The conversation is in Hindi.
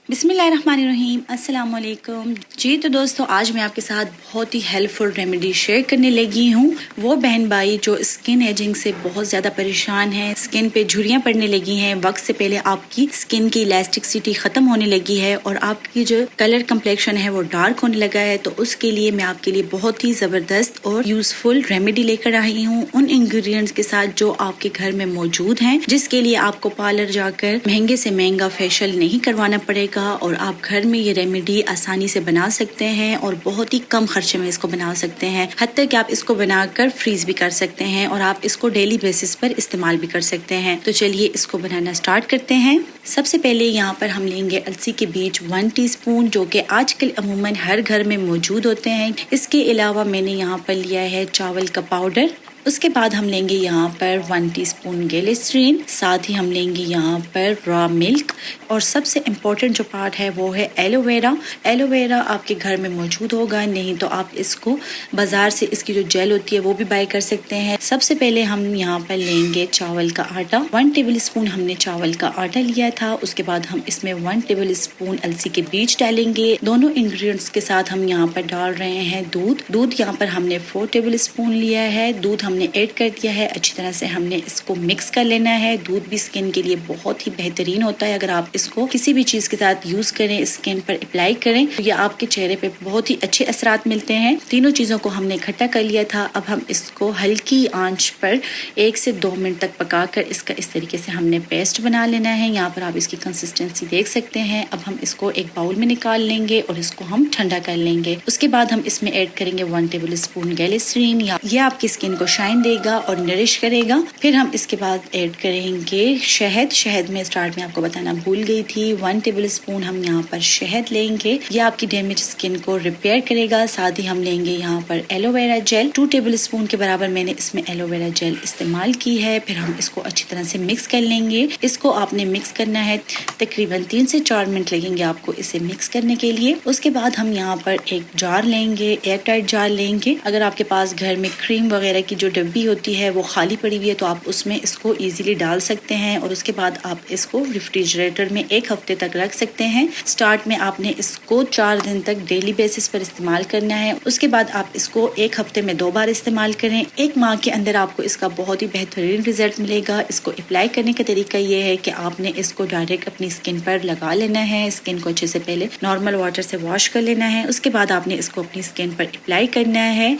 बिस्मिल्लाहिर्रहमानिर्रहीम, अस्सलाम वालेकुम। जी तो दोस्तों, आज मैं आपके साथ बहुत ही हेल्पफुल रेमेडी शेयर करने लगी हूँ। वो बहन भाई जो स्किन एजिंग से बहुत ज़्यादा परेशान है, स्किन पे झुर्रियाँ पड़ने लगी हैं, वक्त से पहले आपकी स्किन की इलास्टिसिटी ख़त्म होने लगी है और आपकी जो कलर कम्प्लेक्शन है वो डार्क होने लगा है, तो उसके लिए मैं आपके लिए बहुत ही ज़बरदस्त और यूजफुल रेमेडी लेकर आई हूँ उन इंग्रेडिएंट्स के साथ जो आपके घर में मौजूद हैं, जिसके लिए आपको पार्लर जाकर महंगे से महंगा फेशियल नहीं करवाना पड़ेगा और आप घर में ये रेमेडी आसानी से बना सकते हैं और बहुत ही कम खर्चे में इसको बना सकते हैं। हत्ता कि आप इसको बनाकर फ्रीज भी कर सकते हैं और आप इसको डेली बेसिस पर इस्तेमाल भी कर सकते हैं। तो चलिए इसको बनाना स्टार्ट करते हैं। सबसे पहले यहाँ पर हम लेंगे अलसी के बीज 1 टीस्पून, जो कि आजकल अमूमन हर घर में मौजूद होते हैं। इसके अलावा मैंने यहाँ पर लिया है चावल का पाउडर। उसके बाद हम लेंगे यहाँ पर 1 टीस्पून ग्लिसरीन, साथ ही हम लेंगे यहाँ पर रॉ मिल्क और सबसे इम्पोर्टेंट जो पार्ट है वो है एलोवेरा। एलोवेरा आपके घर में मौजूद होगा, नहीं तो आप इसको बाजार से इसकी जो जेल होती है वो भी बाय कर सकते हैं। सबसे पहले हम यहाँ पर लेंगे चावल का आटा। 1 टेबल स्पून हमने चावल का आटा लिया था। उसके बाद हम इसमें 1 टेबल स्पून अलसी के बीज डालेंगे। दोनों इंग्रेडिएंट्स के साथ हम यहाँ पर डाल रहे हैं दूध यहाँ पर हमने 4 टेबल स्पून लिया है। दूध हमने ऐड कर दिया है। अच्छी तरह से हमने इसको मिक्स कर लेना है। दूध भी स्किन के लिए बहुत ही बेहतरीन होता है। अगर आप इसको किसी भी चीज के साथ यूज करें, स्किन पर अप्लाई करें, तो ये आपके चेहरे पे बहुत ही अच्छे असरात मिलते हैं। तीनों चीजों को हमने इकट्ठा कर लिया था। अब हम इसको हल्की आंच पर 1 से 2 मिनट तक पकाकर इसका इस तरीके से हमने पेस्ट बना लेना है। यहाँ पर आप इसकी कंसिस्टेंसी देख सकते हैं। अब हम इसको एक बाउल में निकाल लेंगे और इसको हम ठंडा कर लेंगे। उसके बाद हम इसमें ऐड करेंगे 1 टेबल स्पून ग्लिसरीन। ये आपकी स्किन को शाइन देगा और नरिश करेगा। फिर हम इसके बाद ऐड करेंगे शहद में स्टार्ट में आपको बताना भूल गई थी। 1 टेबल स्पून हम यहाँ पर शहद लेंगे। ये आपकी डैमेज स्किन को रिपेयर करेगा। साथ ही हम लेंगे यहाँ पर एलोवेरा जेल। 2 टेबल स्पून के बराबर मैंने इसमें एलोवेरा जेल इस्तेमाल की है। फिर हम इसको अच्छी तरह से मिक्स कर लेंगे। इसको आपने मिक्स करना है, तकरीबन 3 से 4 मिनट लगेंगे आपको इसे मिक्स करने के लिए। उसके बाद हम यहाँ पर एक जार लेंगे, एयर टाइट जार लेंगे। अगर आपके पास घर में क्रीम वगैरह की जो डब्बी होती है वो खाली पड़ी हुई है तो आप उसमें इसको इजीली डाल सकते हैं और उसके बाद आप इसको रेफ्रिजरेटर में 1 हफ्ते तक रख सकते हैं। स्टार्ट में आपने इसको 4 दिन तक डेली बेसिस पर इस्तेमाल करना है। उसके बाद आप इसको 1 हफ्ते में 2 बार इस्तेमाल करें। 1 माह के अंदर आपको इसका बहुत ही बेहतरीन रिजल्ट मिलेगा। इसको अप्लाई करने का तरीका ये है कि आपने इसको डायरेक्ट अपनी स्किन पर लगा लेना है। स्किन को अच्छे से पहले नॉर्मल वाटर से वॉश कर लेना है। उसके बाद आपने इसको अपनी स्किन पर अप्लाई करना है।